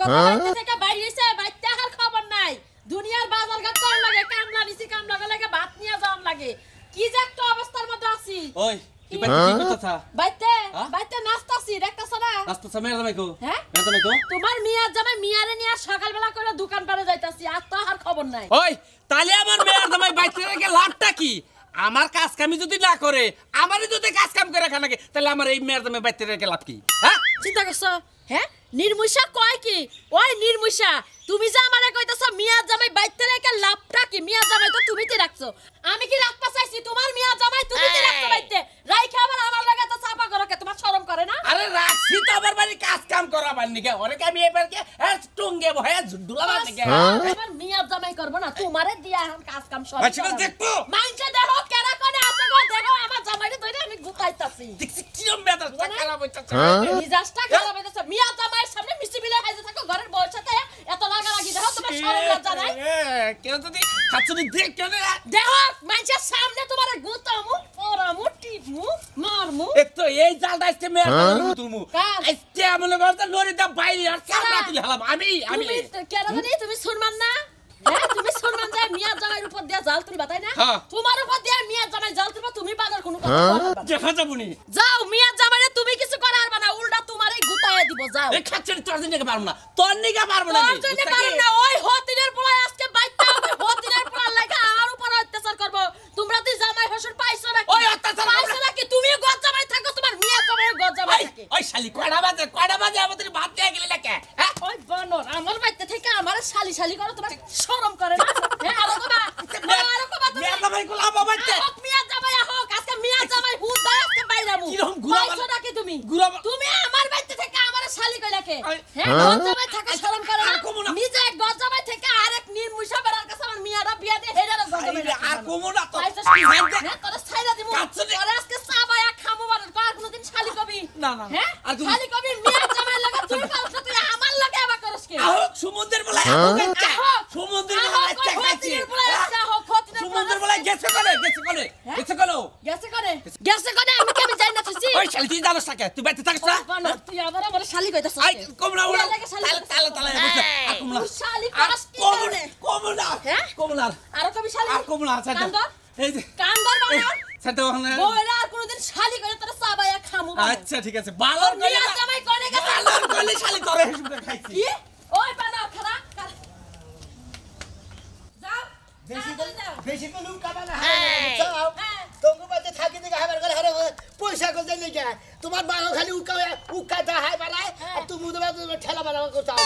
কথা বাইতে থেকে বাইরে হইছে বাইতে আর খবর নাই দুনিয়ার বাজার ঘাট কর লাগে কামলা নিছি কামলা লাগে ভাত নিয়া যাওন লাগে কি যে একটা অবস্থার মধ্যে আছি ওই কি বাইতে কি করতেছা বাইতে নাস্তাছি দেখতাছ না নাস্তা মেয়ের জামাই কো হ্যাঁ মেয়ের জামাই কো তোমার মিয়ার জামাই মিয়ারে নিয়া সকালবেলা করে দোকান পারে যাইতাছি আর তো আর খবর নাই ওই তাহলে আমার মেয়ের জামাই বাইতে রেখে লাভটা কি আমার কাজ কামি যদি না করে আমারই যদি কাজ কাম করে রাখা লাগে তাহলে আমার এই মেয়ের জামাই বাইতে রেখে লাভ কি হ্যাঁ চিন্তা করছো হ্যাঁ নির্মুষা কয় কি ওই নির্মুষা তুমি যে আমারে কইতাছ মিয়া জামাই বাইতে রেখে লাভটা কি মিয়া জামাই তো তুমি কি রাখছো আমি কি রাখতে চাইছি তোমার মিয়া জামাই তুমি কি রাখছো বাইতে রাইখা আবার আমার লাগা তো চাপা করো কে তোমার শরম করে না আরে রাখছি তো আবার বাড়ি কাজ কাম করাবার নিকে ওরে আমি এবার কে টুঙ্গে ভয়ে ঝুডুলাবার নিকে আবার মিয়া জামাই করব না তোমারে দিয়া এখন কাজ কাম সব আচ্ছা দেখো মাইনছে দেখো কেরা কোনে আছে গো দেখো আমার জামাইরে ধরে আমি গুতাইতাছি দেখছি কি মেয়েটা খারাপ হইতাছে মিজাজটা খারাপ হইতাছে মিয়া জামাইয়ের সামনে মিষ্টি বিলে খাইতে থাকো ঘরের বউর সাথে এত লাগি দেখো তোমার শরম লজ্জা নাই কেন যদি খাচ্ছনি দেখ কেন দেখো মাইনছের সামনে তোমারে গুতামু পরামু টিপমু মারমু একটু এই জালটা আজকে মেয়ে তুলমু আজকে আমলে করতে লরিটা বাইরে আর সামনে তুলে হলাম আমি কেন জানি তুমি শুনমান না হ্যাঁ তুমি শুনমান যে মিয়া জামাইয়ের উপর দিয়া জাল তুলবা তাই না তোমার উপর দিয়া মিয়া জামাই জাল তুলবা তুমি বাজার কোনো কথা বলবা দেখা যাবনি যাও মিয়া জামাইরে তুমি কিছু করার না উল্টা তোমারই গুতায় দিব যাও এই খাচ্ছনি তোর নিকে পারবো না তোর নিকে পারবো না তোর জন্য পারবো না ওই হতিনের পোলা আজকে বাইতে হবে হতিনের পোলা লাগা আর উপর অত্যাচার করব তোমরা তুই জামাই হসুর পাইছো নাকি ওই অত্যাচার পাইছো নাকি তুমিও গজ জামাই থাকো তোমার মিয়া জামাই গজ জামাই থাকে ওই শালি কয়টা বাজে আমাদের ভাত দিয়ে গেলে নাকি হ্যাঁ ওই বানর আমার বাইতে থেকে আমার শালি শালি করো তোমার শরম করে না হ্যাঁ আরো কবা তুমি মিয়া জামাই গোলা বাবাইতে মিয়া জামাই হোক আজকে মিয়া জামাই হুদ দাও আজকে বাইরামু কিরকম গুলা পাইছো নাকি তুমি গুলা তুমি আমার বাইতে থেকে আমার শালি কইলাকে হ্যাঁ গজ জামাই থাকা শরম করে না নিজে গজ জামাই থেকে আরেক নির্মুষা বেরার কাছে আমার মিয়ারা বিয়া দিয়ে হেডারে গজ জামাই আর কমো না তো হ্যাঁ তোরা ছাইরা দিমু তোরা আজকে চাবায়া খামু বারণ কর কোনদিন শালি কবি না না হ্যাঁ শালি কবি মিয়া জামাই লাগা তুই পালছ তুই আমার লাগে আবার করস কি সমুদ্রের বলা সমুদ্রের বলা চাইছি সমুদ্রের বলা গেছে করে আমি কেমন যাই না তুই ওই শালি তুই জানোস না তুই বাইতে থাকিস না তুই আবার আমার শালি কইতাছস আই কমলা ওড়া তালে আর কমলা শালি করস কি কমলা হ্যাঁ কমলা আর কবি শালি আর কমলা আছে এই যে কান্দর বাবা সেটা ওখানে বইরা আর কোনদিন শালি করে তোরা চাবায়া খামু আচ্ছা ঠিক আছে বালর কইলে মিয়া জামাই কোনে গেছে বালর কইলে শালি তোরে হিসেবে খাইছি কি ওই বানা খারা যাও বেশি তো লুক কাটা না যাও তোমার বাড়িতে থাকি দিকে হাবার করে হারে পয়সা কই দেই না তোমার বাবা খালি উকাটা হাই বানায় আর তুমি তোমার ঠেলা বানাও করতাও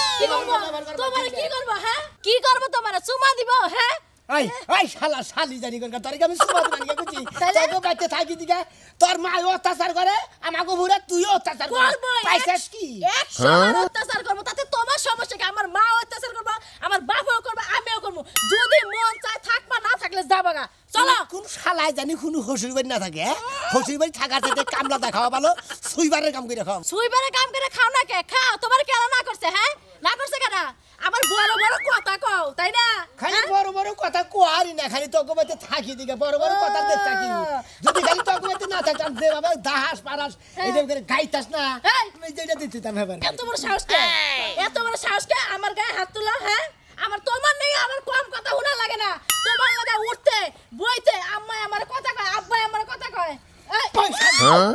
তোমার কি করব হ্যাঁ কি করব তোমার চুমা দিব হ্যাঁ এই শালা শালি জানি কোন তোর আমি সুবাদ বানিয়ে কইছি তোর বাড়িতে থাকি দিকে তোর মা অত্যাচার করে আমাকে বুড়া তুইও অত্যাচার করব পাইছস কি 100 অত্যাচার করব তাতে তোমার সমস্যা কি আমার মা অত্যাচার করব আমার বাপও করব আমিও করব যদি মন চায় থাকবা না থাকলে যাবাগা চলো কোন শালায় জানি কোনো হসুর বাড়ি না থাকে হসুর বাড়ি থাকার সাথে কামলা দেখাও ভালো সুইবারের কাম করে খাও সুইবারের কাম করে খাও না কে খাও তোমার কেন না করছে হ্যাঁ না করছে কেন আমার বড় বড় কথা কও তাই না খালি বড় বড় কথা কোয়ারি না খালি তোকে বাড়িতে থাকি দিকে বড় বড় কথা দেখ থাকি যদি খালি তোকে বাড়িতে না থাকতাম যে বাবা দাহাস পারাস এইসব করে গাইতাস না আমি যেটা দিতাম এবার এত বড় সাহস কে আমার গায়ে হাত তুলো হ্যাঁ আমার তোমার নেই আমার কম কথা শোনা লাগে না তোমার লাগে উঠতে বইতে আম্মা আমার কথা কয় আব্বা আমার কথা কয়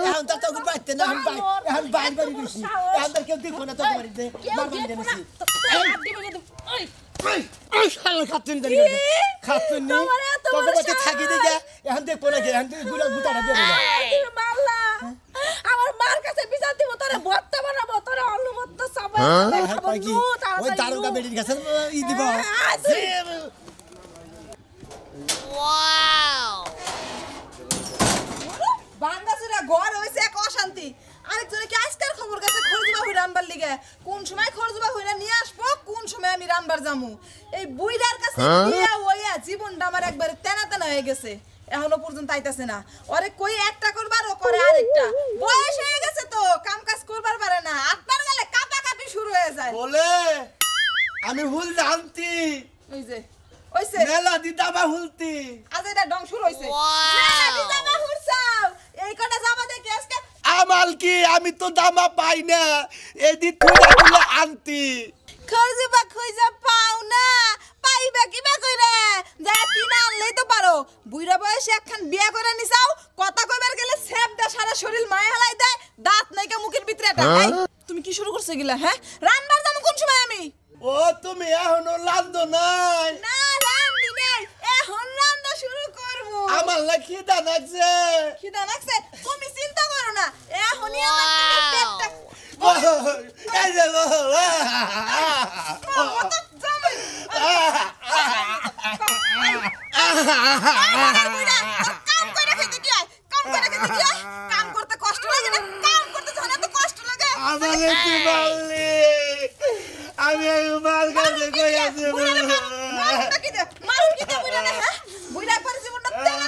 এখন তো তোকে বাড়তে না এখন বাইর বাড়ি বেশি এখন তো কেউ দেখবো না তোকে বাড়িতে মারবান দেছি এই শালা খাতুন জানি খাতুন নি তোকে বাড়িতে থাকি দিকে এখন দেখবো না এখন তুই গুলা গুটাটা দেবো না মারলা আমার মার কাছে বিচার দিব তোরে ভর্তা বানাবো তোরে অলুমত্ত সবাই খাবো ওই দারোগা বেটির কাছে ই দিব ওয়াও বান্দাসিরা ঘর হইছে এক অশান্তি আরেকজনে কি আজকের খবর কাছে খরজুবা হই রানবার লিগে কোন সময় খরজুবা হইরা নিয়ে আসবো কোন সময় আমি রানবার যামু এই বুইড়ার কাছে দিয়া ওইয়া জীবনটা আমার একবারে তেনা তেনা হয়ে গেছে এখনো পর্যন্ত আইতাছে না ওরে কই একটা করবার ও করে আরেকটা বয়স হয়ে গেছে তো কাম কাজ করবার পারে না আপনার গেলে কাপা কাপি শুরু হয়ে যায় বলে আমি ভুল জানতি ওই যে ওইছে মেলা দিদাবা হুলতি আজ এটা ডং শুরু হইছে মেলা দিদাবা হুরছাও এই কটা জামা দেখে আজকে আমাল কি আমি তো দামা পাই না এদি তুই তুলে আনতি এগুলা হ্যাঁ রান্নার যাবো কোন সময় আমি ও তুমি এখনো লান্দো নাই না রান্নি নেই এখন রান্না শুরু করব আমার না খিদা লাগছে খিদা লাগছে তুমি চিন্তা করো না এখনই আমার পেটটা এই যে কাম করে খেতে কি হয় কাম করতে কষ্ট লাগে না কাম করতে যখন এত কষ্ট লাগে আমার একটু মারলি আমি মার কাছে কই আছি মারুন কি দে বুইরা না হ্যাঁ বুইরা পরে জীবনটা তেলা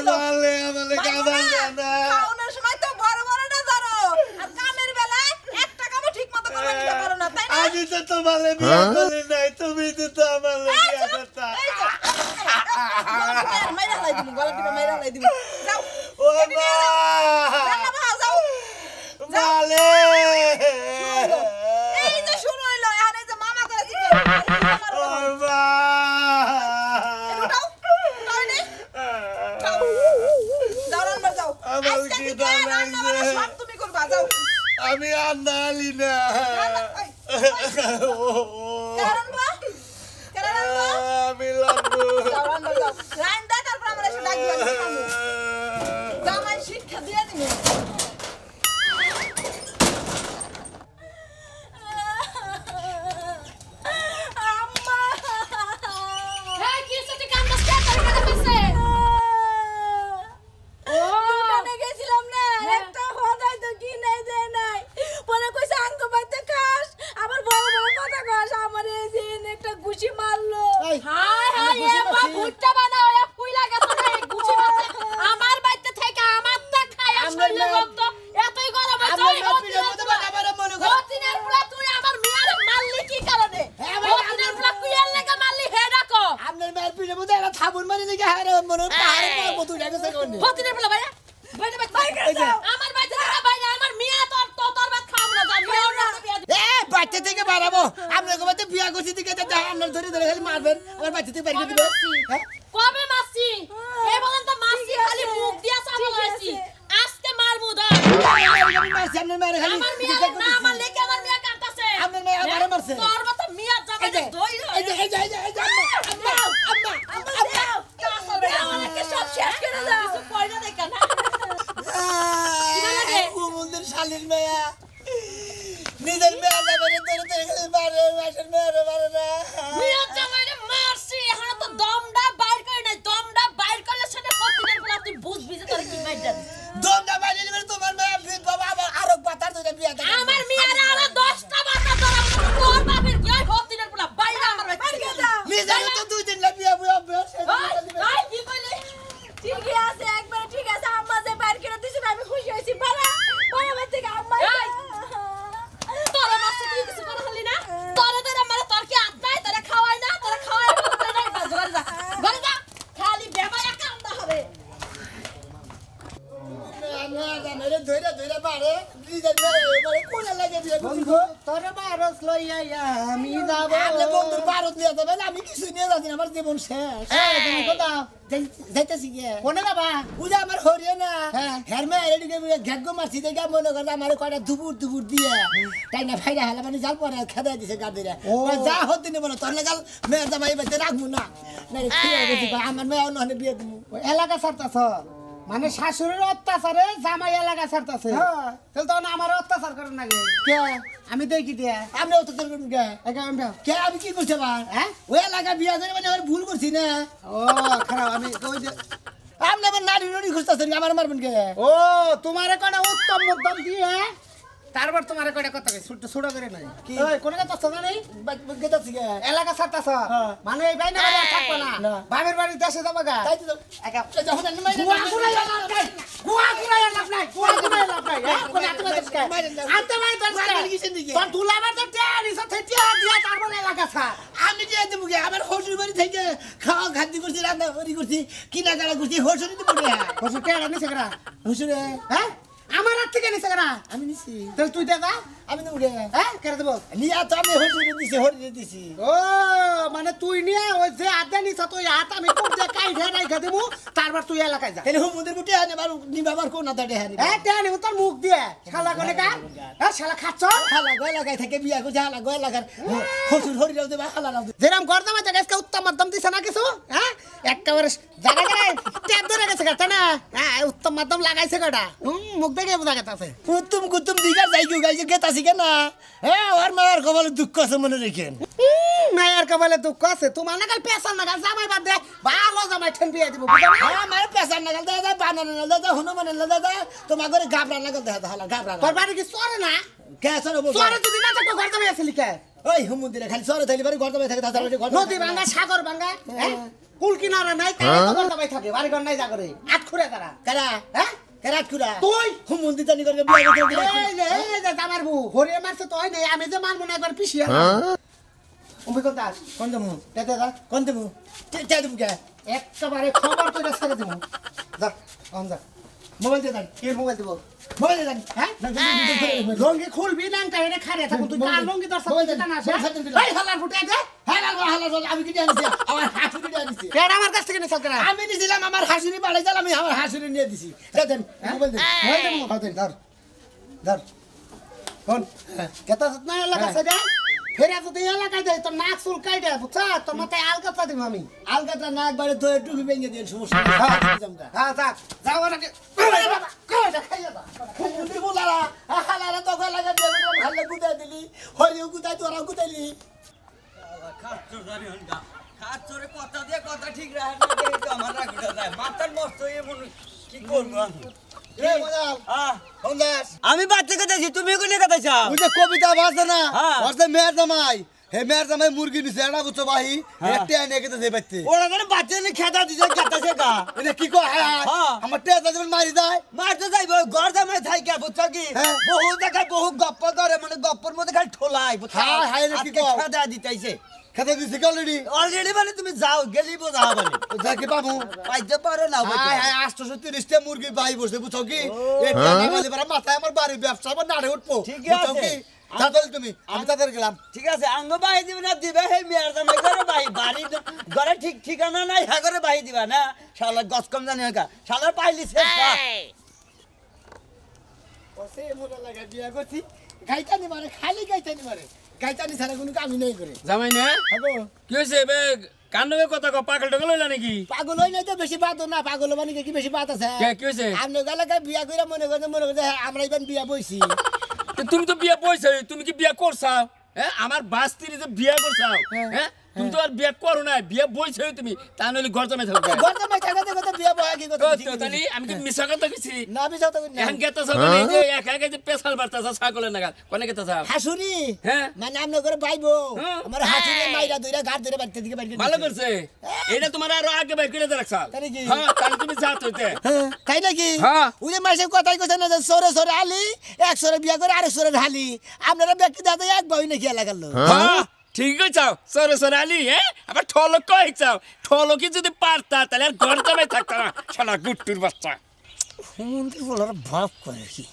মারলে আমারে কামাল না খাওয়ানোর সময় তো বড় বড় না ধরো আর কামের বেলায় একটা কামও ঠিক মতো করে নিতে পারো না তাই না আমি তো তোমারে বিয়ে করি নাই তুমি তো আমার বিয়ে করতা মাইরা হালাই দিবি গলা দিবে মাইরা হালাই দিবি যাও ও মা রান্না ভাও যাও মালে এই যে শুরু হইলো এখন এই যে মামা করে দিবে ও মা যাও তাইলে যাও রান্না যাও আমার আজকে কি থেকে রান্না বান্না সব তুমি করবা যাও আমি আন্দালি না কারণ বা আমি লাগবো যাও রান্না যাও রান্না তারপর আমরা এসে ডাক দিবা জামাই শিক্ষা দিয়ে দিবে এই কি সেটা কান্দাস কে করে কেন কইছে দোকানে গেছিলাম না একটা হদাই তো কিনে দেয় নাই পরে কইছে আঙ্গ বাইতে খাস আবার বড় বড় কথা কস আমার এই দিন একটা ঘুষি মারলো হায় হায় এ বা ভুট্টা বানাও এ ফুইলা গেছে রে গুছি মাছে আমার বাইতে থেকে আমার তা খায় শরীরে রক্ত এতই গরম হচ্ছে ওই হতিনের পুরা তুই আমার মিয়ারে মারলি কি কারণে হতিনের পুরা কুইয়ার লাগা মারলি হে ডাকো আপনার মেয়ের পিঠে মধ্যে একটা থাবুন মারি দেখে হারে মনে পাহাড়ে পর্বত উঠে গেছে কোনে হতিনের পুরা বাইরে বাইরে বাইরে আমার বাইতে থেকে বাইরে আমার মিয়া তোর ভাত খাও না জানি না বিয়া এ বাচ্চা থেকে বাড়াবো আপনার গোবাতে বিয়া করছি দিকে তো আপনার ধরে ধরে খালি মারবেন আমার বাচ্চা থেকে বাইরে দিবেন কবে মাসি এই বলেন তো মাসি খালি মুখ দিয়া চাবল হইছি আজকে মারমু ধর আমি মারছি আপনার মেয়ের খালি আমার মিয়া না আমার লেকে আমার মিয়া কাঁদতাছে আপনার মেয়ে আমারে মারছে তোর মত মিয়া জামাই দই এই যে আম্মা আমাকে সব শেষ করে দাও কিছু কই না দেখা না কুমুদের শালীর মেয়া নিজের মেয়া যাবে ধরে ধরে খালি মারে মাসের মেয়ের মারে না মিয়া জামাইরে মারছি এখন তো দমটা বাইর করে নাই দমটা বাইর করলে সেটা প্রতিদিন বলা তুই বুঝবি যে তোর কি মাইটা দমটা বাইরে দিবে তোমার মেয়া ফিট বাবা আবার আরো বাতার ধরে বিয়া দেবে আমার মিয়ারে আরো 10টা বাচ্চা ধরা তোর বাপের কি হয় হতিনের বলা বাইরে আমার বাইরে নিজের তো দুই দিন না বিয়া বুয়া বেশ আই কি কইলি ঠিকই আছে একবার ঠিক আছে আম্মা যে বাইর করে দিছে আমি খুশি হইছি বাবা বাবা থেকে আম্মা এই! তোরা মাসে তুই কিছু করে হলি না তোরা মানে তোর কি আত্মাই তোরা খাওয়াই না তোরা খাওয়াই না ঘরে যা খালি বেমায়া কান্দা হবে ধরে ধরে মারে নিজের মেয়ে কোন লাগে বিয়া করছি তোর বারস লইয়া আমি যাব আপনি বন্ধুর ভারত নিয়ে যাবেন আমি কিছু নিয়ে যাচ্ছি না, আমার জীবন শেষ তুমি কোথাও যাইতেছি গিয়ে কোনে যাবা বুঝা আমার হরিয়ে না হ্যাঁ। হের মেয়ে এদিকে ঘেগ্য মারছি দেখে মনে করে আমার কয়টা দুপুর দিয়ে তাই না ফাইরা হেলা মানে জাল পরে খেদাই দিছে গাদিরা যা হতে নেব না তোর লাগাল মেয়ের জামাই বাড়িতে রাখবো না আমার মেয়ে অন্য বিয়ে দেবো এলাকা ছাড়তাছ মানে শাশুড়ির অত্যাচারে জামাই এলাকা ছাড়তাছে হ্যাঁ। তাহলে তখন আমার অত্যাচার করেন নাকি কে আমি দেখি দিয়া আপনি অত করবেন কে কে আমি কি করছি আবার হ্যাঁ? ওই এলাকা বিয়ে করে মানে আমার ভুল করছি না ও খারাপ আমি ওই যে আপনি আবার নারী নারী খুঁজতেছেন আমার মারবেন কে ও তোমারে কোন উত্তম মধ্যম দিয়ে তারপর তোমারে কয়টা কথা কই ছোট ছোট করে নাই কি? ওই কোনে কথা তো নাই গেতাছি কে এলাকা ছাড়তাছ হ্যাঁ। মানে এই বাইনা বাড়ি আর থাকবো না না। বাবার বাড়ি দেশে যাবো গা তাই তো যখন আমি মাইরে গুয়া গুড়াইয়া লাভ নাই গুয়া গুড়াইয়া লাভ নাই গুয়া গুড়াইয়া লাভ নাই হ্যাঁ কোন আত্মা দরকার আত্মা দরকার মাইরে কিসের দিকে? তোর দুলাবার তো টেয়ারি সাথে টিয়া দিয়া তারপর এলাকা ছাড় আমি যে দেবো কে আমার হসুর বাড়ি থেকে খাওয়া খাদ্য করছি রান্না করছি কিনা কাটা করছি হসুরই দেবো কে বসে টেয়ারা নিছে করা হসুরে হ্যাঁ আমার আর থেকে নিছে কেনা আমি নিছি তাহলে তুই দে যা আমি নেবো গে হ্যাঁ কেন দেবো নিয়া তো আমি হরিয়ে দিছি ও মানে তুই নিয়ে ওই যে আদা নিছ তুই হাত আমি কোপ দিয়ে কাইঠে রাইখা দেবো তারপর তুই এলাকায় যা তাহলে হুমুদের বুটে আনে বার নিবাবার কোন না তাড়ে হানি হ্যাঁ টেনে তোর মুখ দিয়ে শালা কোনে কার হ্যাঁ শালা খাচ্ছ হালা গয় লাগাই থাকে বিয়া করে হালা গয় লাগার হসুর হরি রাও দেবা হালা রাও যেরকম করতে মাঝে আজকে উত্তম মাধ্যম দিছে না কিছু হ্যাঁ একেবারে জায়গা জায়গায় ট্যাপ ধরে গেছে কেন না হ্যাঁ উত্তম মাধ্যম লাগাইছে কটা মুখ দেখে বোঝা গেছে কুতুম কুতুম দিগার যাই কেউ গাইছে গেতাছি কেন হ্যাঁ ওর মায়ের কপালে দুঃখ আছে মনে রেখেন মায়ের কপালে দুঃখ আছে তোমার নাগাল পেশার নাগাল জামাই বাদ দে ভালো জামাই ঠেন বিয়ে দিব আমার পেশার নাগাল দাদা বানানো না দাদা হনুমানের না দাদা তোমার ঘরে গাবরা নাগাল দেখা হালা গাবরা তোর বাড়ি কি চরে না কেসন চরে যদি না থাকতো ঘর জামাই আসলি কে ওই হুমুদিরে খালি সরে থাকলে বাড়ি ঘর দামে থাকে দাদা বাড়ি ঘর নদী ভাঙ্গা সাগর ভাঙ্গা হ্যাঁ কুল কিনারা নাই তাই তো ঘর জামাই থাকে বাড়ি ঘর নাই যা করে আট খুঁড়ে তারা কারা হ্যাঁ কারাট কুরা তুই হুমুদি জানি করে বিয়া করে এই যে জামার বউ হরিয়ে মারছে তো নাই আমি যে মারবো না একবার পিছিয়ে অভিজ্ঞতা দাস কোন দেবো দেখে যা কোন দেবো চা দেবো কে একেবারে খবর তো ছেড়ে দেবো যা অন যা মোবাইল দিয়ে দেন কি মোবাইল দিব মোবাইল দিয়ে দেন হ্যাঁ লঙ্গি খুলবি নাংটা এনে খারে থাকুন তুই কার লঙ্গি দর্শক দিতে না আসে এই হালার ফুটে আছে হালা আমি কি জানিছি আমার হাসুরি দিয়ে দিছি কেডা আমার কাছ থেকে নিছল কেন আমি দিছিলাম আমার হাসুরি বাড়াই যাল আমি আমার হাসুরি নিয়ে দিছি দেন মোবাইল দেন মোবাইল দেবো দেন ধর ধর কোন কেতা না এলাকা সাইডে ফেরে তো তুই এলাকায় যাই তোর নাক চুল কাইডে বুঝছা তোর মাথায় আলকাতা দিব আমি আলকাটা না একবারে ধরে টুপি ভেঙে দেন সমস্যা নেই হ্যাঁ যা যাও নাকি কইটা খাইয়া যা হুমুদি বলারা হালারা তো গলা লাগা দিয়ে ভালো গুদাই দিলি হইও গুদাই তোরা গুদাইলি খাচ্চরে কথা দিয়ে কথা ঠিক রাখে না দেখে তো আমার রাগ উঠে যায় মাথার মস্ত এমন কি করবো আমি? আমি বাচ্চাকে দেখছি তুমি কোনে কথা চাও ওই যে কবিতা বাজে না হ্যাঁ। ওর মেয়ের জামাই হে মেয়ের জামাই মুরগি নিছে এটা বুঝছো ভাই একটা এনে গেছে যে বাইতে ওরা কেন বাচ্চা নিয়ে খেতা দিছে খেতাছে গা এটা কি কয় হ্যাঁ। আমার টেটা যেমন মারি যায় মারতে যাইব ঘর জামাই থাইকা বুঝছো কি হ্যাঁ। বহু জায়গায় বহু গপ্প ধরে মানে গপ্পর মধ্যে খালি ঠোলাই বুঝছো হায়, হায় রে, কি আজকে কও? খেতা দিতেছে খেতে দিছে অলরেডি অলরেডি মানে তুমি যাও গেলি বোঝা হবে না যাকে বাবু পাইতে পারো না হায় হায় 830টা মুরগি বাই বসে বুঝছো কি এটা বলে পরে মাথায় আমার বাড়ির ব্যবসা আমার নাড়ে উঠবো ঠিকই বুঝছো আছে। কি তাহলে তুমি আমি তাদের গেলাম ঠিক আছে আঙ্গ বাহি দিবে না দিবে হে মেয়ের জামাই ঘরে বাহি বাড়ি ঘরে ঠিক ঠিকানা নাই হ্যাঁ ঘরে বাহি দিবা না শালা গছ কম জানি না শালা পাইলি শেষ ওসে মোলা লাগা বিয়া করছি গাইতানি মারে খালি গাইতানি মারে গাইতানি ছাড়া কোনো কামই নাই করে জামাই না হবো কি হয়েছে বে কান্নবে কথা কো পাগল টাগল হইলা নাকি পাগল হই নাই তো বেশি বাত না পাগল মানে কি বেশি বাত আছে কি হয়েছে আপনি গেলে বিয়া কইরা মনে করে আমরা ইবান বিয়া বইছি তো তুমি তো বিয়া বইছো তুমি কি বিয়া করছাও হ্যাঁ আমার বাস্তিরে যে বিয়া করছাও হ্যাঁ তুমি তো আর বিয়া করো না বিয়া বইছো তুমি তা নইলে ঘর জমে থাকবে ঘর তো মাই থাকাতে কথা বিয়া বয়া কি কথা তো তাহলে আমি কি মিছা কথা কইছি না বিসাও তো না এখন গেতা সব যে একা একা যে পেছাল বার্তা ছাগলের নাগাল কোনে গেতা সাহেব হাসুরি হ্যাঁ মানে আপনি করে পাইবো হ্যাঁ। আমার হাসুরি মাইরা দইরা ঘাট ধরে বাড়তে দিকে বাড়ি ভালো করছে এটা তোমার আরো আগে বাইর করে রাখছাল তাই নাকি? হ্যাঁ তাহলে তুমি যাত হইতে হ্যাঁ তাই নাকি হ্যাঁ। ওই যে মাসে কথাই কইছে না যে সরে সরে আলি এক সরে বিয়া করে আরেক সরে ঢালি আপনারা ব্যক্তি দাদা এক বই নাকি লাগালো হ্যাঁ ঠিক চাও সরে সরে আলি হ্যাঁ আবার ঠলক কই চাও ঠলকি যদি পারতা তাহলে আর ঘর জমে থাকতা না শালা গুট্টুর বাচ্চা মন্দির বলার ভাব করে কি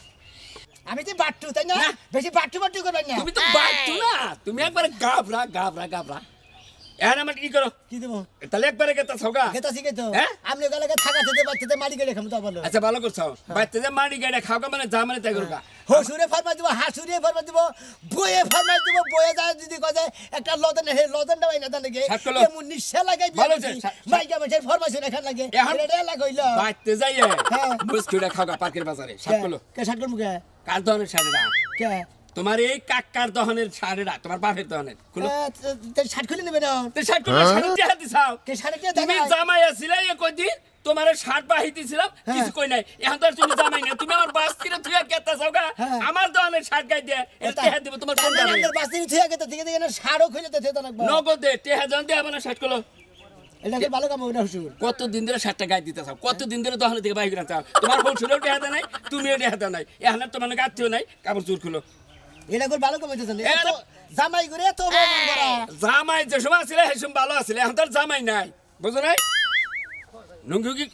আমি তো বাট্টু তাই না বেশি বাট্টু বাট্টু করবেন না তুমি তো বাট্টু না তুমি একবারে গাবরা গাবরা গাবরা এখন আমার কি করো কি দেবো তাহলে একবারে গেতা সগা খেতা শিখে তো হ্যাঁ? আপনি গেলে থাকা থেকে বাচ্চাতে মারি গেলে খামতো বলো আচ্ছা ভালো করছো বাচ্চা যে মাড়ি গাড়ি খাওয়া মানে যা মানে তাই করবা হসুরে ফরমা দিব হাসুরে ফরমা দিব বয়ে ফরমা দিব বয়ে যায় যদি কয় একটা লদন হে লদনটা বাইনা দান লাগে সাত কিলো। এমন নিশা লাগাই ভালো বিয়া হয়েছে, মাইকা মাইকা ফরমাশন এখান লাগে এখন- এটা লাগাইলো বাচ্চা যাইয়ে হ্যাঁ। মুসকিটা খাওয়া পার্কের বাজারে সাতগুলো কে শাট করব কে কার দহনের শাড়িরা কে তোমার এই কাকার দহনের শাড়িরা তোমার বাপের দহনের খুলো শাট খুলে নেবে না তো শার্ট করে শাড়ি দিয়ে দিছাও কে শাড়ি কে তুমি দাদা জামাই আছিলে এ কদিন তোমার শার্ট বাহিতেছিলাম কিছু কই নাই এখন তো আর তুমি জামাই না তুমি আমার বাস কিনে তুই কেতা সগা হ্যাঁ। আমার দহনের শার্ট গাই দিয়ে এটা টেহা দিব তোমার কোন দামে আমাদের বাসিন থুয়া গেতে থেকে দেখে না শাড়ও খুলে তো থেতা লাগবে নগদে টেহা জন দিয়ে আমার শার্ট গুলো এটা কি ভালো কাম হবে না হুজুর কতদিন ধরে শার্টটা গায়ে দিতে চাও কতদিন ধরে দহনের থেকে বাইরে চাও তোমার বউছুরেও টেহা দেয় নাই তুমিও টেহা দেয় নাই এখন আর তোমার গাত্তিও নাই কাপড় চুর খুলো এটা করে ভালো কাম হইতেছে না এ- এত জামাই করে এত বড় করা জামাই যে সময় ছিল সেই সময় ভালো আছিল এখন তো আর জামাই নাই বুঝো নাই নুঙ্গি কি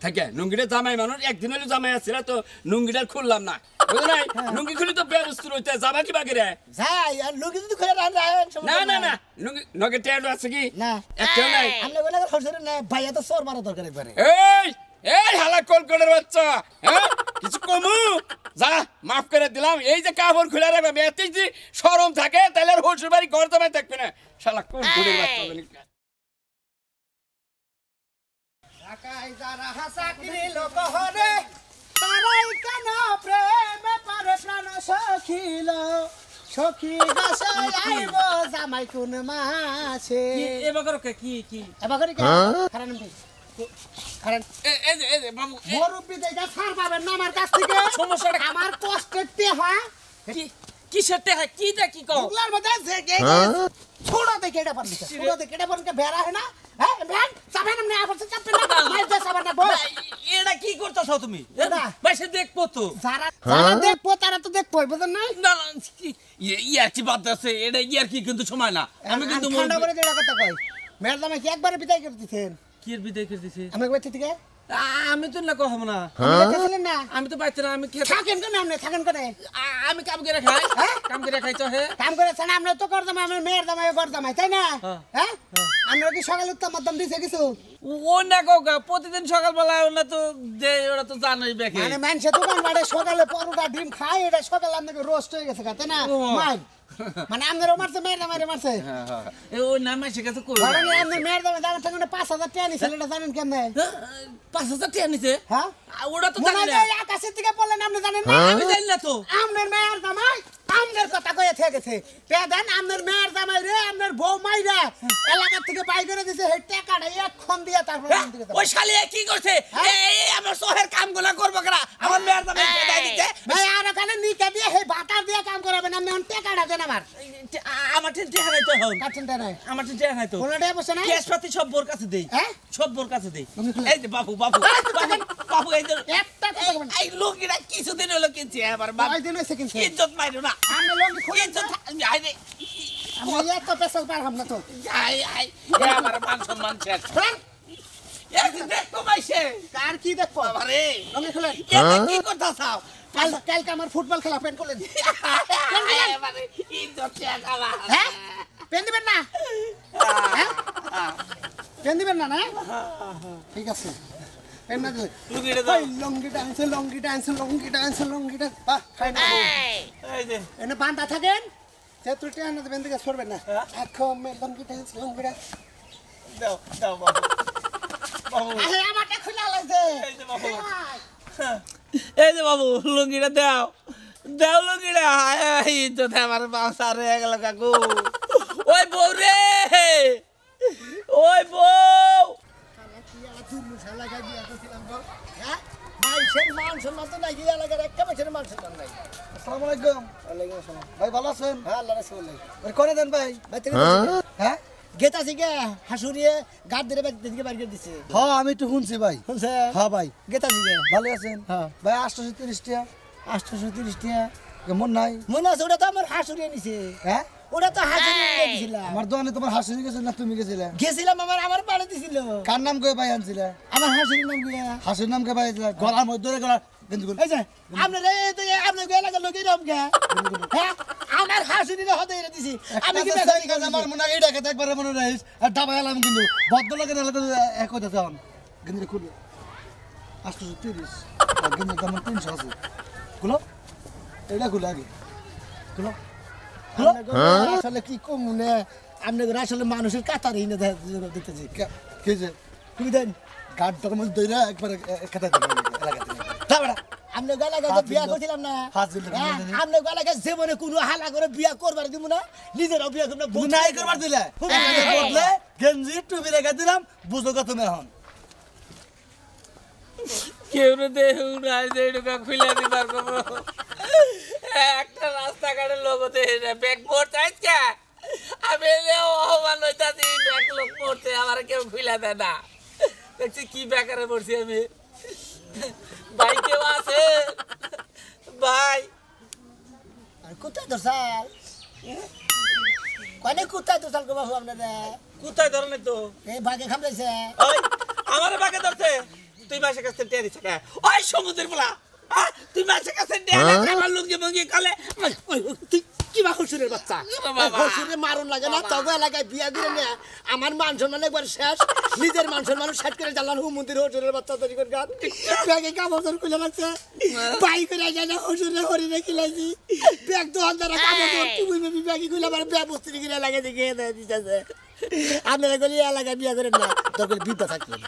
থাকে নুঙ্গিটা জামাই মানুষ একদিন হলে জামাই আসছিল তো নুঙ্গিটা খুললাম না বুঝো নাই লুঙ্গি খুলি তো ব্যবস্থা রইতে যাবা কি বাকি রে যাই আর লুঙ্গি যদি খুলে রান রান না না না লুঙ্গি নগে টেডো আছে কি না একটাও নাই আমরা বলে হসরে না ভাইয়া তো চোর মারা দরকার একবারে এই এই হালা কলকটের বাচ্চা হ্যাঁ কিছু কমু যা মাফ করে দিলাম এই যে কাপড় খুলে রাখবে এতে যদি শরম থাকে তাহলে আর হোসের বাড়ি ঘর জমায় থাকবে না শালা কলকটের বাচ্চা জানি ঢাকায় যারা হাসাকিনি লোক হরে তারাই কেন প্রেমে পারে প্রাণ সখিল সখী গাছায় আইব জামাই কোন মাছে এবার কি কি এবার করে কারণ কারণ এই যে বাবু মুরব্বি দেখা ছাড় পাবেন না আমার কাছ থেকে সমস্যাটা আমার কষ্টের টেহা কি কিসের টাকা কি দা কি কও বুগলার মধ্যে যে গে ছোড়া দেখে এটা পারলি ছোড়া দেখে এটা পারলি বেড়া হয় না হ্যাঁ ভ্যান সাবেন না আপনি চাপতে না মাইর দে সাবেন না বল এটা কি করতেছ তুমি এটা? বাইসে দেখবো তো যারা যারা দেখবো তারা তো দেখবো বুঝেন নাই না না ইয়ার কি বাদ আছে এটা ইয়ার কি কিন্তু সময় না আমি কিন্তু ঠান্ডা করে দেড় কথা কই ম্যাডাম কি একবারে বিদায় করে দিতেন কি এর বিদায় করে দিছে আমি কইতে থেকে আমি তো না কহব না দেখেছিলেন না আমি তো বাইতে না আমি কি থাকেন কেন আপনি থাকেন কেন আমি কাম করে খাই কাম করে খাই তো হে কাম করেছেন আপনি তো করদাম আমি মেয়ের দামাই করদামাই তাই না হ্যাঁ আমরা কি সকালে উত্তম মধ্যম দিছে কিছু ও না কোকা প্রতিদিন সকালবেলা ওনা তো যে ওরা তো জানোই বেকে মানে মানুষের দোকান বাড়ে সকালে পরোটা ডিম খায় এটা সকালে আপনাকে রোস্ট হয়ে গেছে তাই না মাই মানে আপনারও মারছে মেয়ের দামাই মারছে এ ও না মাসে কাছে কই ধরেন আপনি মেয়ের দামাই দাম থেকে 5000 টাকা নিছিল এটা জানেন কেমনে 5000 টাকা নিছে হ্যাঁ ওটা তো মনে জানি হয় না আকাশের থেকে বললেন আপনি জানেন না আমি জানি না তো আপনার মেয়ের জামাই আপনার কথা কয়ে থেকে গেছে পেদেন আপনার মেয়ের জামাই রে আপনার বউ মাইরা এলাকা থেকে বাই করে দিছে এই টাকাটা এখন দিয়া তারপর ওই শালি কি করছে এই আমার শহরের কামগুলো করব কেন আমার মেয়ের দামে দেয় দিতে ভাই আর ওখানে নিতে দিয়ে এই বাটার দিয়ে কাম করাবেন আপনি এখন টাকাটা দেন আমার টেহা নাই তো হন কাটছেনটা নাই আমার টেহা নাই তো কোনটা বসে নাই কেসপাতি সব বোর কাছে দেই হ্যাঁ সব বোর কাছে দেই তুমি খুলে- এই যে বাবু বাবু বাবু এই যে একটা কথা বলবেন এই লোকেরা কিছুদিন হলো কিনছে আমার বাবু কয় দিন হইছে কিনছে ইজ্জত মাইরো না আপনি লঙ্গি খুলে ইজ্জত আই রে আমি এত পেশাল পার হব না তো আই আই আমার মান সম্মান শেষ হ্যাঁ? এই দেখো মাইছে কার কি দেখবো আরে লঙ্গি খুলে এটা কি কথা চাও কালকে আমার ফুটবল খেলা পেন করলেন মানে ইজ্জত শেষ আমার হ্যাঁ পেন দিবেন না হ্যাঁ পেন দিবেন না না ঠিক আছে পেন না দিলে লুকিয়ে দাও লঙ্গিটা আনছে লঙ্গিটা খাই না এই যে এনে বান্ধা থাকেন সে ত্রুটি আনা দেবেন দিকে সরবেন না এখন লঙ্গিটা আনছে লঙ্গিটা দাও দাও বাবু বাবু আরে আমারটা খুলে লাগছে এই যে বাবু এই যে বাবু লুঙ্গিটা দাও দাও লুঙ্গিটা ইজ্জত আমার বাসা রয়ে গেল কাকু ওই বউ রে ওই বউ আসসালামু আলাইকুম ভাই ভালো আছেন করে দেন ভাই হ্যাঁ গেতাছি গে হাসুরিয়ে গাদ ধরে দিকে বাইর করে দিছে হ্যাঁ আমি একটু শুনছি ভাই শুনছে হ্যাঁ ভাই গেতাছি গে ভালো আছেন হ্যাঁ ভাই 830 টাকা 830 টাকা কেমন নাই মনে আছে ওটা তো আমার হাসুরিয়ে নিছে হ্যাঁ ওটা তো হাসুরিয়ে নিয়ে দিছিলাম আমার দোকানে তোমার হাসি গেছে না তুমি গেছিলে গেছিলাম আমার বাড়ি দিছিল কার নাম কই ভাই আনছিলে আমার হাসুরির নাম গিয়া হাসির নাম কে ভাই গলার মধ্যে ধরে গলা কিন্তু এই যে আপনারা এই তো আপনার এলাকার লোকের নাম কে হ্যাঁ আমার হাসুরিরে হতে এনে দিছি আমি কি বেজারি কাজ আমার মনে হয় এইটা কথা একবারে মনে রাখিস আর ডাবা এলাম কিন্তু ভদ্রলোকের এলাকা এক কথা যান কিন্তু খুলে 830 আর কিন্তু দাম 300 আছে খুলো এটা খুলে আগে খুলো আসলে কি কম না আপনাদের আসলে মানুষের কাতার হিনে দিতেছি কে যে তুমি দেন গার্ড ডকুমেন্ট দইরা একবারে কথা দিবেন এলাকাতে তারপরে আপনি গলাকে বিয়া করছিলাম না আপনি গলাকে জীবনে কোনো হালা করে বিয়া করবার দিব না নিজেরাও বিয়া করব না বুনাই করবার দিলে বদলে গেঞ্জি টুপি রেখে দিলাম বুঝো কত তুমি এখন কেউ দেহু না যে এটা খুলে দিবার কব একটা রাস্তাঘাটের লোক দেহে ব্যাগ মোড়তে আজকে আমি অহমান হইতাছি ব্যাগ লোক মোড়তে আমার কেউ খুলে দেয় না দেখছি কি বেকারে পড়ছি আমি ভাই কেউ আছে ভাই আর কোথায় দর্শাল কনে কোথায় দর্শাল গো বাবু আপনাদের কোথায় ধরনের তো এই ভাগে খামলাইছে ওই আমার বাগে ধরছে তুই মাসের কাছে টেরি থাকে ওই সমুদ্রের বলা তুই মাসে কাছে আমার লুঙ্গি মুঙ্গি কালে তুই কিবা শ্বশুরের বাচ্চা বাবা। শ্বশুরে মারুন লাগে না তবে এলাকায় বিয়া করে নিয়ে আমার মান সম্মান একবার শেষ নিজের মান সম্মান শেষ করে জানলাম হুমন্দির শ্বশুরের বাচ্চা তৈরি করে গান ব্যাগে কাপড় খুলে রাখছে বাই করে যায় না শ্বশুরে হরিণে খিলাইছি ব্যাগ তো অন্ধারা কাপড় তুমি ব্যাগে খুলে আমার ব্যাগ বস্তি কিনে এলাকায় দেখে দিতেছে আপনারা গলি এলাকায় বিয়া করেন না তখন বিদ্যা থাকলেন